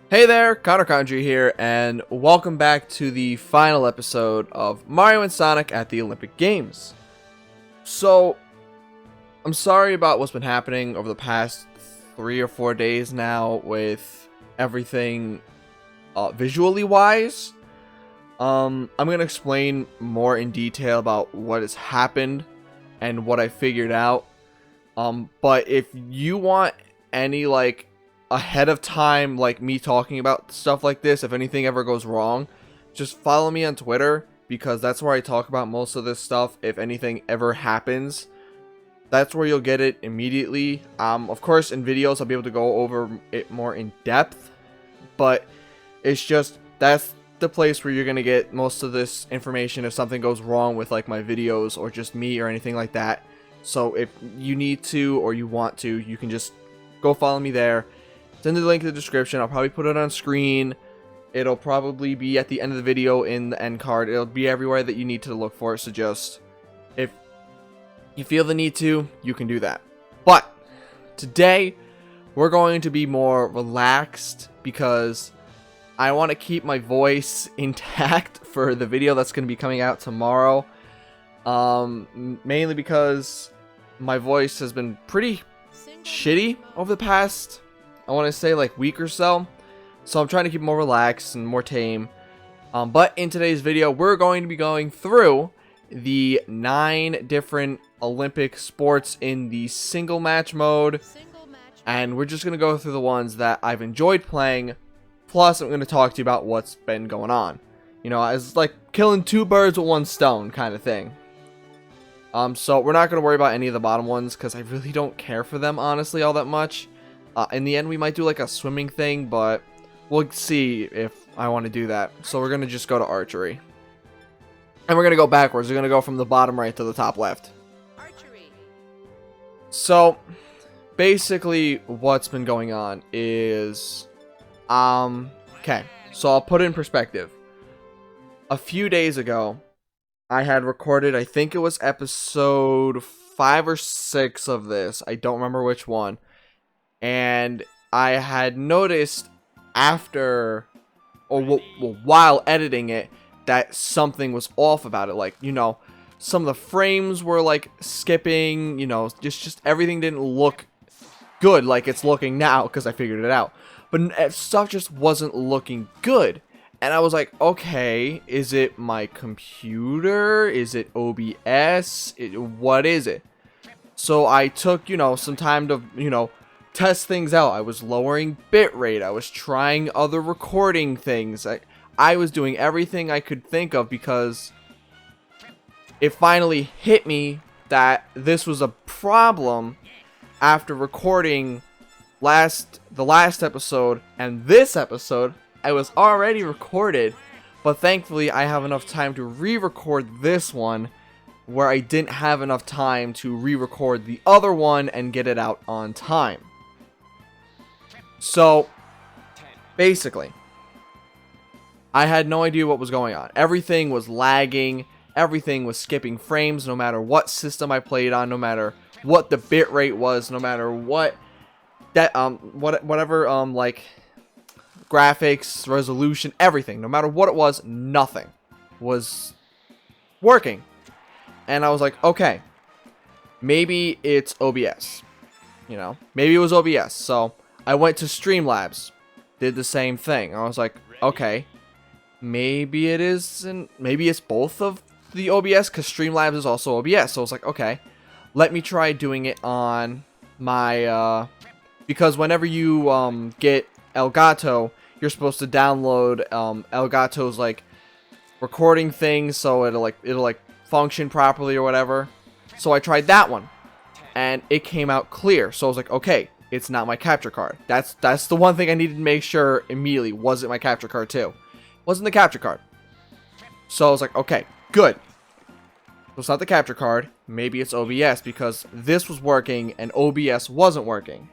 Hey there, ConnorCondria here, and welcome back to the final episode of Mario and Sonic at the Olympic Games. So, I'm sorry about what's been happening over the past 3 or 4 days now with everything visually wise. I'm going to explain more in detail about what has happened and what I figured out. But if you want any, ahead of time, like me talking about stuff like this, if anything ever goes wrong, just follow me on Twitter, because that's where I talk about most of this stuff. If anything ever happens, that's where you'll get it immediately. Of course, in videos I'll be able to go over it more in depth, but it's just that's the place where you're gonna get most of this information if something goes wrong with like my videos or just me or anything like that. So if you need to or you want to, you can just go follow me there. Send the link in the description. I'll probably put it on screen. It'll probably be at the end of the video in the end card. It'll be everywhere that you need to look for it. So just, if you feel the need to, you can do that. But today, we're going to be more relaxed because I want to keep my voice intact for the video that's going to be coming out tomorrow. Mainly because my voice has been pretty shitty over the past, I want to say, like week or so. So I'm trying to keep more relaxed and more tame. But in today's video, we're going to be going through the 9 different Olympic sports in the single match mode. And we're just going to go through the ones that I've enjoyed playing. Plus, I'm going to talk to you about what's been going on. You know, it's like killing 2 birds with 1 stone kind of thing. So we're not going to worry about any of the bottom ones because I really don't care for them, honestly, all that much. In the end, we might do like a swimming thing, but we'll see if I want to do that. So we're going to just go to archery. And we're going to go backwards. We're going to go from the bottom right to the top left. Archery. So, basically, what's been going on is... okay, so I'll put it in perspective. A few days ago, I had recorded, I think it was episode 5 or 6 of this. I don't remember which one. And I had noticed after, or while editing it, that something was off about it. Like, you know, some of the frames were like skipping, you know, just everything didn't look good like it's looking now, because I figured it out. But stuff just wasn't looking good. And I was like, okay, is it my computer? Is it OBS? What is it? So I took, you know, some time to, you know, test things out. I was lowering bitrate. I was trying other recording things. I was doing everything I could think of, because it finally hit me that this was a problem after recording the last episode and this episode. I was already recorded, but thankfully I have enough time to re-record this one, where I didn't have enough time to re-record the other one and get it out on time. So, basically, I had no idea what was going on. Everything was lagging. Everything was skipping frames, no matter what system I played on, no matter what the bitrate was, no matter what that whatever like graphics, resolution, everything, no matter what it was, nothing was working. And I was like, okay, maybe it's OBS. You know, maybe it was OBS. So I went to Streamlabs, did the same thing. I was like, okay, maybe it isn't, maybe it's both of the OBS, because Streamlabs is also OBS. So I was like, okay, let me try doing it on my, because whenever you get Elgato, you're supposed to download Elgato's like recording thing, so it'll like function properly or whatever. So I tried that one, and it came out clear. So I was like, okay, it's not my capture card. That's the one thing I needed to make sure immediately. Wasn't my capture card too? Wasn't the capture card. So I was like, okay, good. So it's not the capture card. Maybe it's OBS, because this was working and OBS wasn't working.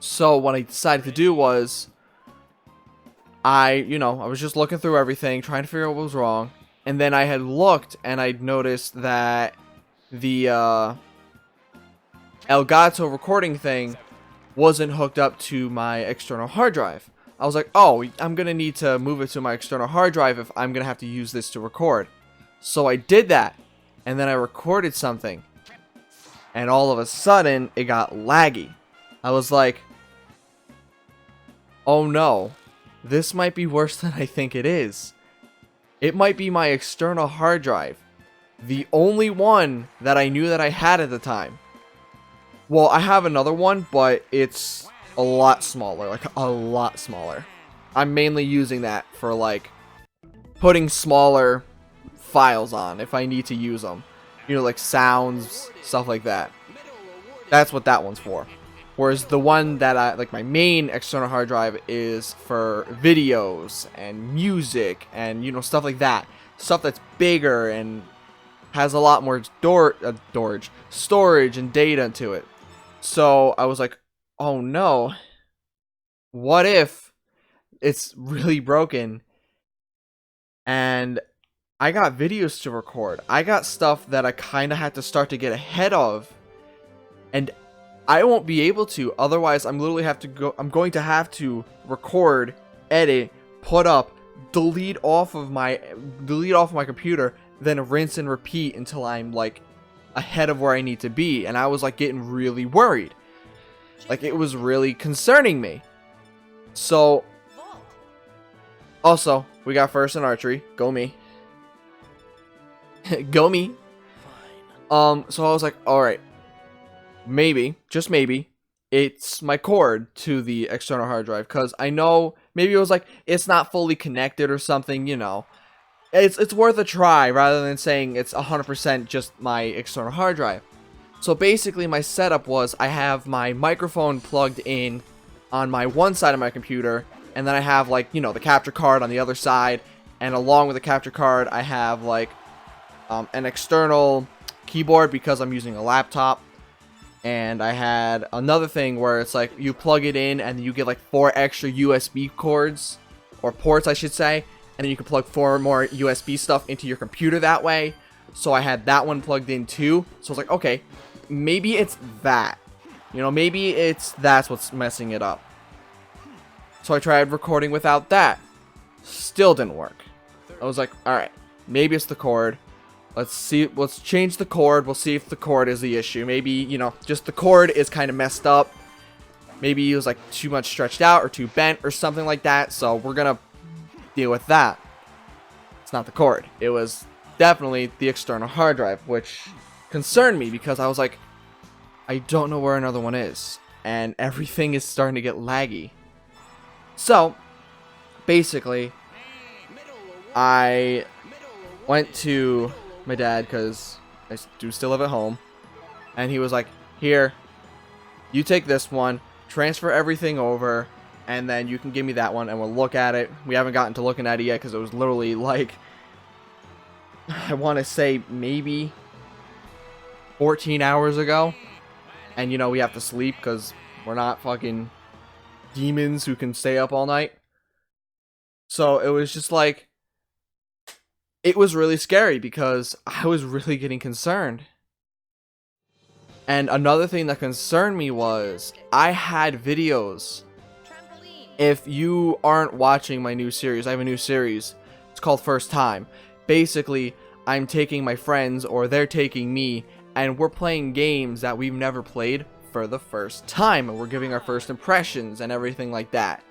So what I decided to do was, I was just looking through everything, trying to figure out what was wrong. And then I had looked and I'd noticed that the Elgato recording thing wasn't hooked up to my external hard drive. I was like, oh, I'm going to need to move it to my external hard drive if I'm going to have to use this to record. So I did that, and then I recorded something, and all of a sudden, it got laggy. I was like, oh no, this might be worse than I think it is. It might be my external hard drive. The only one that I knew that I had at the time. Well, I have another one, but it's a lot smaller, like a lot smaller. I'm mainly using that for like putting smaller files on if I need to use them. You know, like sounds, stuff like that. That's what that one's for. Whereas the one that I, like my main external hard drive is for videos and music and, you know, stuff like that. Stuff that's bigger and has a lot more storage and data to it. So I was like, oh no, what if it's really broken? And I got videos to record. I got stuff that I kind of had to start to get ahead of. And I won't be able to, otherwise I'm going to have to record, edit, put up, delete off of my computer, then rinse and repeat until I'm like ahead of where I need to be. And I was like getting really worried. Like it was really concerning me. So also, we got first in archery. Go me. Go me. So I was like, all right. Maybe, just maybe, it's my cord to the external hard drive, because I know maybe it was like it's not fully connected or something, you know. It's worth a try rather than saying it's 100% just my external hard drive. So basically my setup was I have my microphone plugged in on my one side of my computer, and then I have like, you know, the capture card on the other side, and along with the capture card I have like an external keyboard because I'm using a laptop. And I had another thing where it's like you plug it in and you get like 4 extra USB cords, or ports I should say, and then you can plug 4 more USB stuff into your computer that way. So I had that one plugged in too. So I was like, okay, maybe it's that. You know, maybe that's what's messing it up. So I tried recording without that. Still didn't work. I was like, alright, maybe it's the cord. Let's change the cord. We'll see if the cord is the issue. Maybe, you know, just the cord is kind of messed up. Maybe it was like too much stretched out or too bent or something like that. So we're gonna deal with that. It's not the cord. It was definitely the external hard drive, which concerned me because I was like, I don't know where another one is. And everything is starting to get laggy. So, basically, I went to my dad, because I do still live at home, and he was like, here, you take this one, transfer everything over, and then you can give me that one and we'll look at it. We haven't gotten to looking at it yet because it was literally like, I want to say maybe 14 hours ago, and you know we have to sleep because we're not fucking demons who can stay up all night. So it was just like, it was really scary because I was really getting concerned. And another thing that concerned me was I had videos. If you aren't watching my new series, I have a new series. It's called First Time. Basically, I'm taking my friends, or they're taking me, and we're playing games that we've never played for the first time. And we're giving our first impressions and everything like that.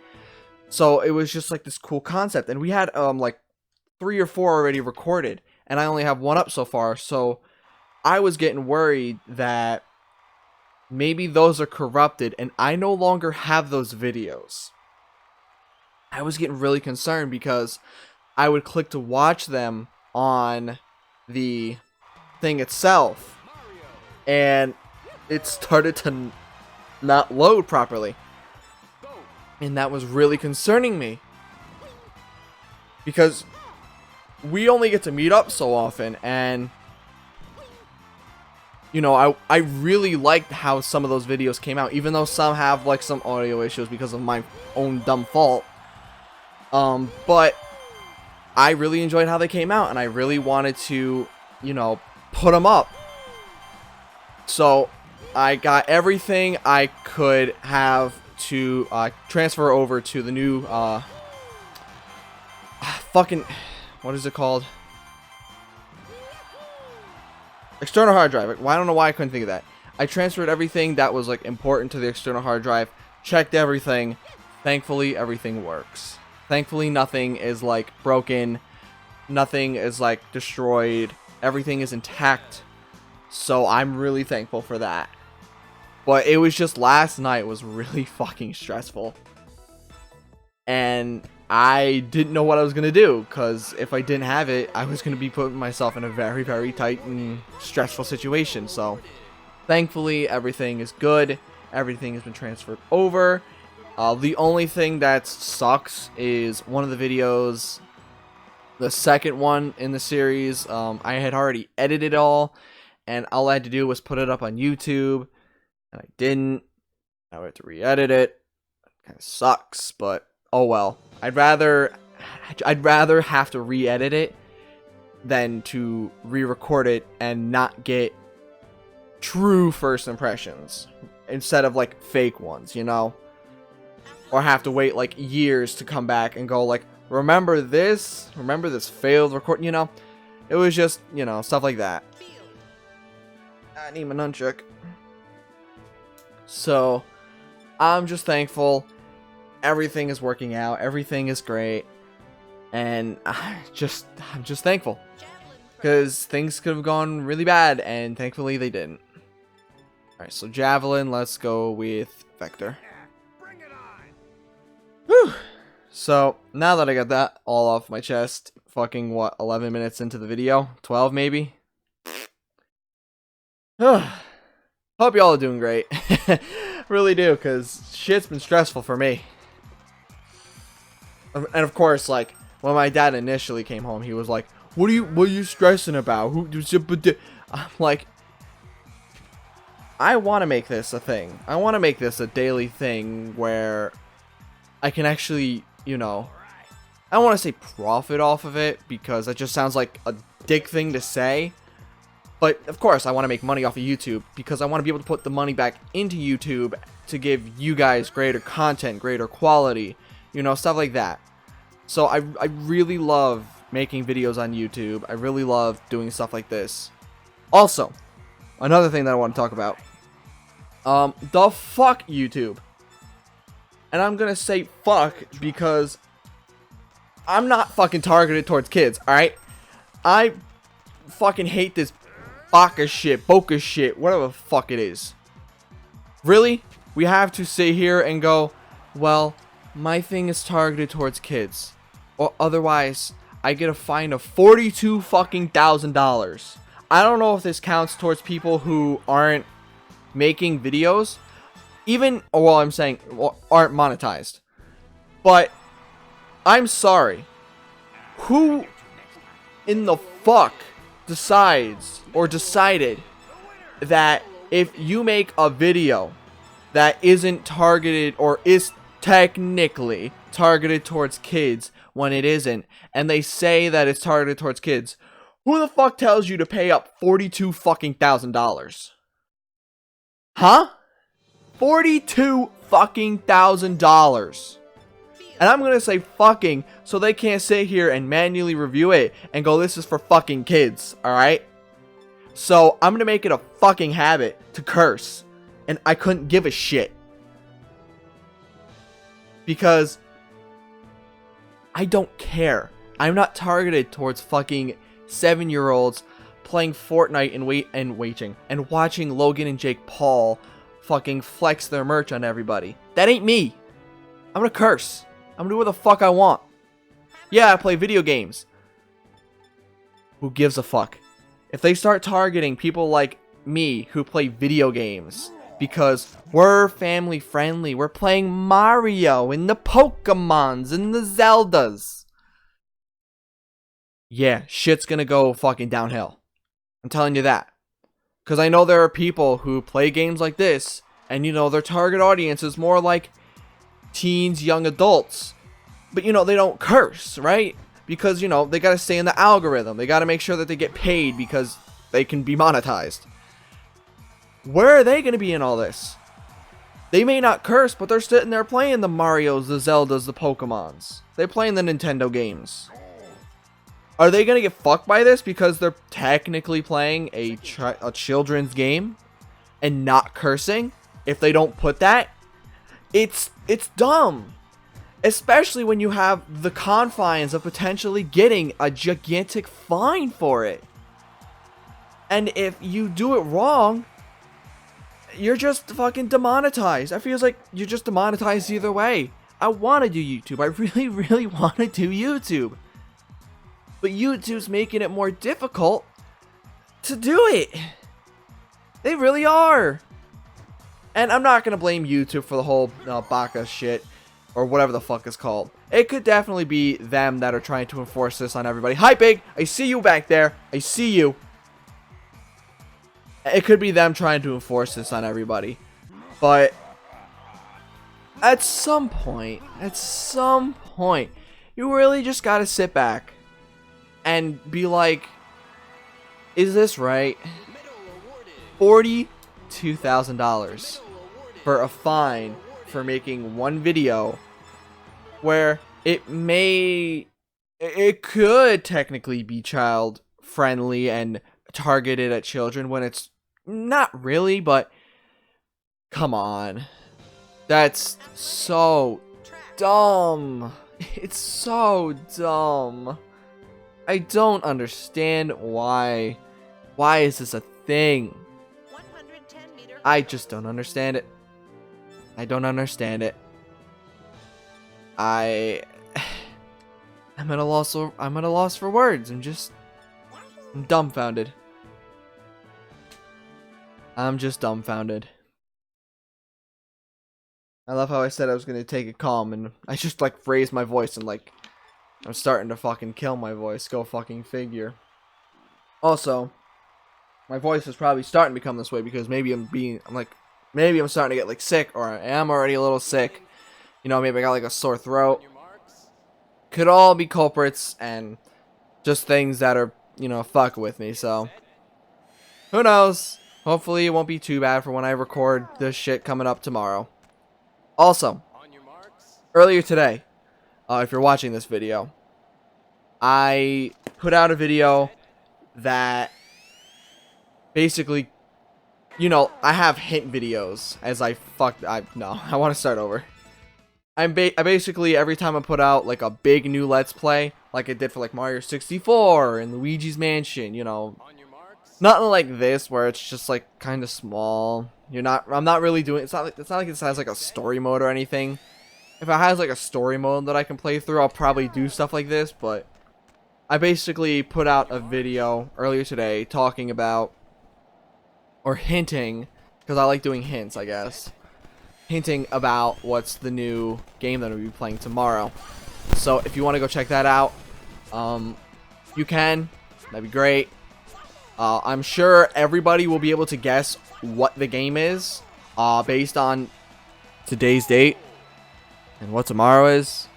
So it was just like this cool concept. And we had like 3 or 4 already recorded, and I only have 1 up so far. So I was getting worried that maybe those are corrupted and I no longer have those videos. I was getting really concerned because I would click to watch them on the thing itself, and it started to not load properly, and that was really concerning me because we only get to meet up so often, and you know, I really liked how some of those videos came out, even though some have like some audio issues because of my own dumb fault. But I really enjoyed how they came out, and I really wanted to, you know, put them up. So I got everything I could have to transfer over to the new fucking, what is it called? External hard drive. Well, I don't know why I couldn't think of that. I transferred everything that was like important to the external hard drive, checked everything. Thankfully, everything works. Thankfully, nothing is like broken, nothing is like destroyed. Everything is intact. So I'm really thankful for that. But it was just last night was really fucking stressful. And I didn't know what I was going to do. Because if I didn't have it, I was going to be putting myself in a very, very tight and stressful situation. So thankfully, everything is good. Everything has been transferred over. The only thing that sucks is one of the videos, the second one in the series, I had already edited it all. And all I had to do was put it up on YouTube. And I didn't. Now I have to re-edit it. Kind of sucks, but oh well. I'd rather have to re-edit it than to re-record it and not get true first impressions instead of like fake ones, you know? Or have to wait like years to come back and go like, remember this failed recording, you know? It was just, you know, stuff like that. I need my nunchuck. So, I'm just thankful. Everything is working out. Everything is great. And I'm just thankful. Because things could have gone really bad, and thankfully they didn't. Alright, so Javelin, let's go with Vector. Whew. So, now that I got that all off my chest, fucking, what, 11 minutes into the video? 12 maybe? Hope y'all are doing great. Really do, because shit's been stressful for me. And of course, like, when my dad initially came home, he was like, what are you stressing about? I'm like, I want to make this a thing. I want to make this a daily thing where I can actually, you know, I don't want to say profit off of it, because that just sounds like a dick thing to say. But, of course, I want to make money off of YouTube, because I want to be able to put the money back into YouTube to give you guys greater content, greater quality, you know, stuff like that. So, I really love making videos on YouTube. I really love doing stuff like this. Also, another thing that I want to talk about. The fuck YouTube. And I'm going to say fuck because I'm not fucking targeted towards kids, alright? I fucking hate this Boca shit, whatever the fuck it is. Really? We have to sit here and go, well, my thing is targeted towards kids. Or otherwise, I get a fine of $42 fucking $1,000. I don't know if this counts towards people who aren't making videos. Even, well, I'm saying, aren't monetized. But, I'm sorry. Who in the fuck decides or decided that if you make a video that isn't targeted or is technically targeted towards kids when it isn't, and they say that it's targeted towards kids, who the fuck tells you to pay up $42 fucking $1,000? Huh? $42 fucking $1,000. And I'm gonna say fucking so they can't sit here and manually review it and go, this is for fucking kids, alright? So I'm gonna make it a fucking habit to curse. And I couldn't give a shit. Because I don't care. I'm not targeted towards fucking 7-year-olds playing Fortnite and watching Logan and Jake Paul fucking flex their merch on everybody. That ain't me. I'm gonna curse. I'm gonna do what the fuck I want. Yeah, I play video games. Who gives a fuck? If they start targeting people like me who play video games because we're family friendly, we're playing Mario and the Pokemons and the Zeldas. Yeah, shit's gonna go fucking downhill. I'm telling you that. Because I know there are people who play games like this and, you know, their target audience is more like teens, young adults, but you know, they don't curse, right? Because, you know, they gotta stay in the algorithm. They gotta make sure that they get paid because they can be monetized. Where are they gonna be in all this? They may not curse, but they're sitting there playing the Marios, the Zeldas, the Pokemons. They're playing the Nintendo games. Are they going to get fucked by this because they're technically playing a children's game and not cursing? If they don't put that, it's dumb. Especially when you have the confines of potentially getting a gigantic fine for it. And if you do it wrong, you're just fucking demonetized. I feel like you're just demonetized either way. I want to do YouTube. I really, really want to do YouTube. But YouTube's making it more difficult to do it. They really are. And I'm not going to blame YouTube for the whole Baka shit. Or whatever the fuck it's called. It could definitely be them that are trying to enforce this on everybody. Hi, Big. I see you back there. I see you. It could be them trying to enforce this on everybody. But at some point, you really just gotta sit back and be like, is this right? $42,000 for a fine for making one video where it could technically be child friendly and targeted at children when it's not really, but come on. That's so dumb. It's so dumb. I don't understand why. Why is this a thing? I just don't understand it. I don't understand it. I'm at a loss for words. I'm dumbfounded. I'm just dumbfounded. I love how I said I was gonna take it calm, and I just like raised my voice, and like I'm starting to fucking kill my voice. Go fucking figure. Also, my voice is probably starting to become this way because maybe maybe I'm starting to get like sick, or I am already a little sick. You know, maybe I got like a sore throat. Could all be culprits and just things that are, you know, fucking with me. So who knows? Hopefully it won't be too bad for when I record this shit coming up tomorrow. Also, earlier today, if you're watching this video, I put out a video that basically, you know, I have hint videos as I want to start over. I basically, every time I put out like a big new Let's Play, like I did for like Mario 64 and Luigi's Mansion, you know, nothing like this where it's just like kind of small. I'm not really doing. It's not like it has like a story mode or anything. If it has like a story mode that I can play through, I'll probably do stuff like this. But I basically put out a video earlier today talking about, or hinting, because I like doing hints, I guess. Hinting about what's the new game that we'll be playing tomorrow. So if you want to go check that out, you can. That'd be great. I'm sure everybody will be able to guess what the game is based on today's date and what tomorrow is,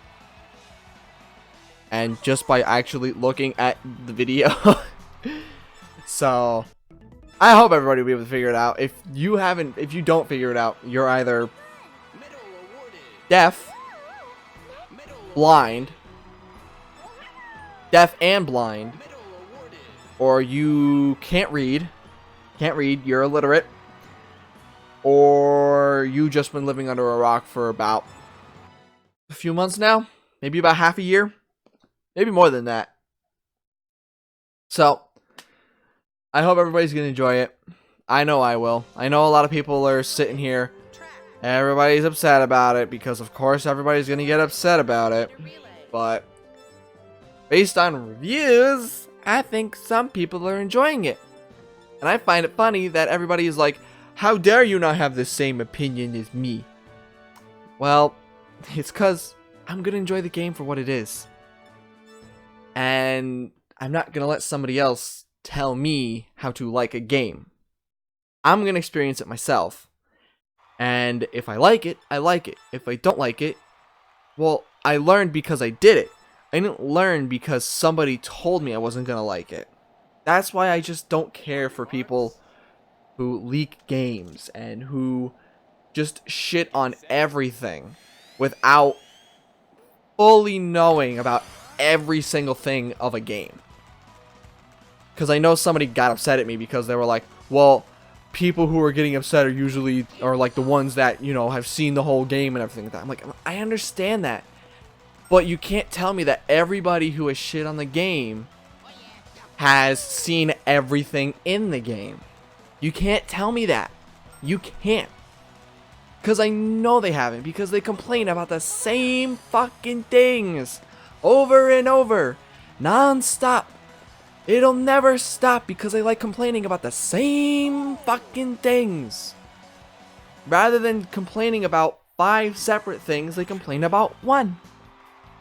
and just by actually looking at the video. So I hope everybody will be able to figure it out. If you don't figure it out, you're either deaf and blind, or you can't read, you're illiterate, or you just been living under a rock for about a few months now, maybe about half a year, maybe more than that. So I hope everybody's gonna enjoy it. I know I will. I know a lot of people are sitting here, everybody's upset about it, because of course everybody's gonna get upset about it, but based on reviews, I think some people are enjoying it. And I find it funny that everybody is like, how dare you not have the same opinion as me? Well, it's because I'm going to enjoy the game for what it is. And I'm not going to let somebody else tell me how to like a game. I'm going to experience it myself. And if I like it, I like it. If I don't like it, well, I learned because I did it. I didn't learn because somebody told me I wasn't going to like it. That's why I just don't care for people who leak games and who just shit on everything without fully knowing about every single thing of a game. Because I know somebody got upset at me because they were like, well, people who are getting upset are usually like the ones that, you know, have seen the whole game and everything like that. I'm like, I understand that. But you can't tell me that everybody who has shit on the game has seen everything in the game. You can't tell me that. You can't. Because I know they haven't. Because they complain about the same fucking things over and over. Non-stop. It'll never stop because they like complaining about the same fucking things. Rather than complaining about 5 separate things, they complain about one.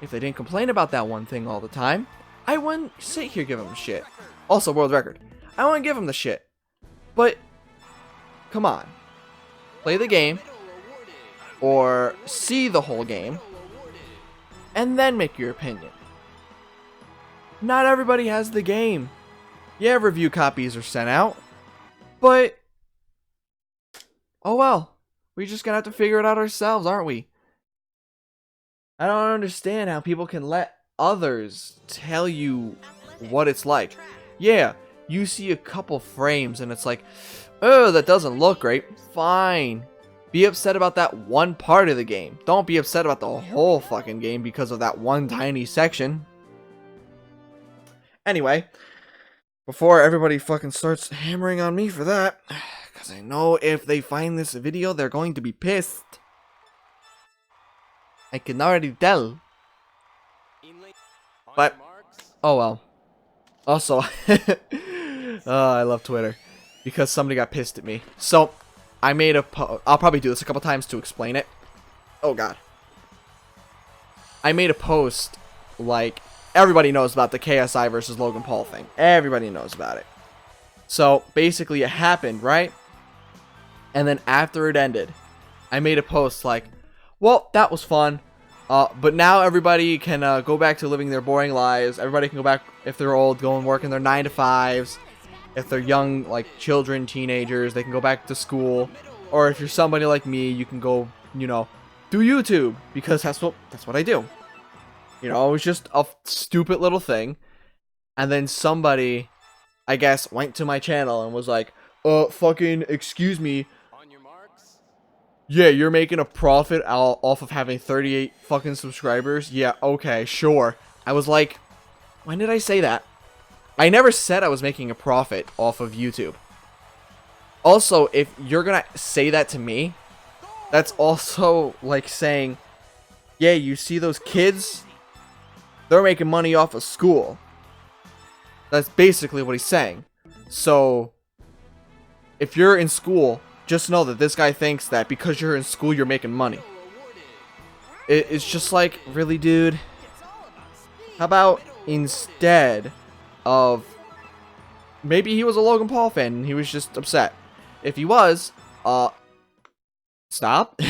If they didn't complain about that one thing all the time, I wouldn't sit here give them shit. Also, world record. I wouldn't give them the shit. But, come on. Play the game. Or see the whole game. And then make your opinion. Not everybody has the game. Yeah, review copies are sent out. But, oh well. We're just gonna have to figure it out ourselves, aren't we? I don't understand how people can let others tell you what it's like. Yeah, you see a couple frames and it's like, oh, that doesn't look great. Fine. Be upset about that one part of the game. Don't be upset about the whole fucking game because of that one tiny section. Anyway, before everybody fucking starts hammering on me for that, because I know if they find this video, they're going to be pissed. I can already tell. But, oh well. Also, I love Twitter. Because somebody got pissed at me. So, I made a I'll probably do this a couple times to explain it. Oh god. I made a post, like, everybody knows about the KSI versus Logan Paul thing. Everybody knows about it. So, basically it happened, right? And then after it ended, I made a post like, well, that was fun. But now everybody can go back to living their boring lives. Everybody can go back, if they're old, go and work in their 9 to 5s. If they're young, like children, teenagers, they can go back to school. Or if you're somebody like me, you can go, you know, do YouTube. Because that's what I do. You know, it was just a stupid little thing. And then somebody, I guess, went to my channel and was like, fucking, excuse me. Yeah, you're making a profit off of having 38 fucking subscribers? Yeah, okay, sure. I was like, when did I say that? I never said I was making a profit off of YouTube. Also, if you're gonna say that to me, that's also like saying, yeah, you see those kids? They're making money off of school. That's basically what he's saying. So, if you're in school, just know that this guy thinks that because you're in school, you're making money. It's just like, really, dude? How about instead of... Maybe he was a Logan Paul fan and he was just upset. If he was, stop.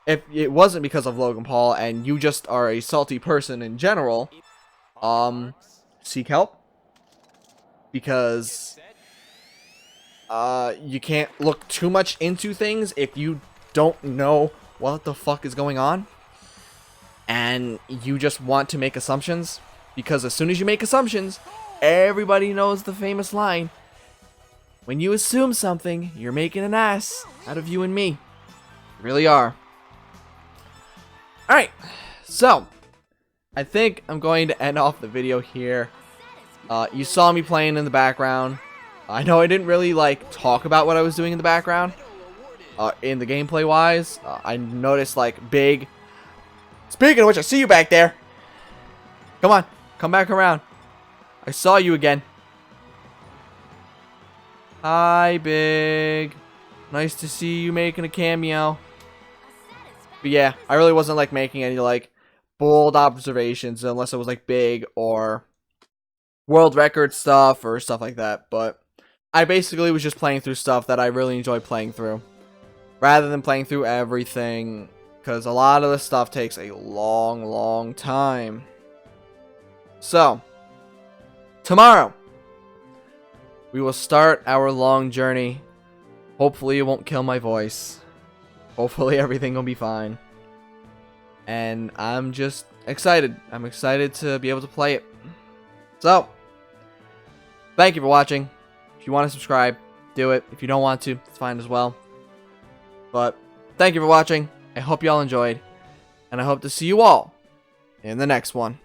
If it wasn't because of Logan Paul and you just are a salty person in general, seek help. Because you can't look too much into things if you don't know what the fuck is going on. And you just want to make assumptions. Because as soon as you make assumptions, everybody knows the famous line. When you assume something, you're making an ass out of you and me. You really are. Alright, so, I think I'm going to end off the video here. You saw me playing in the background. I know I didn't really, like, talk about what I was doing in the background. In the gameplay wise. I noticed, like, big... Speaking of which, I see you back there. Come on, come back around. I saw you again. Hi, Big. Nice to see you making a cameo. But yeah, I really wasn't like making any like bold observations unless it was like big or world record stuff or stuff like that. But I basically was just playing through stuff that I really enjoy playing through rather than playing through everything, because a lot of the stuff takes a long time. So tomorrow we will start our long journey. Hopefully it won't kill my voice. Hopefully everything will be fine. And I'm just excited. I'm excited to be able to play it. So, thank you for watching. If you want to subscribe, do it. If you don't want to, it's fine as well. But, thank you for watching. I hope you all enjoyed. And I hope to see you all in the next one.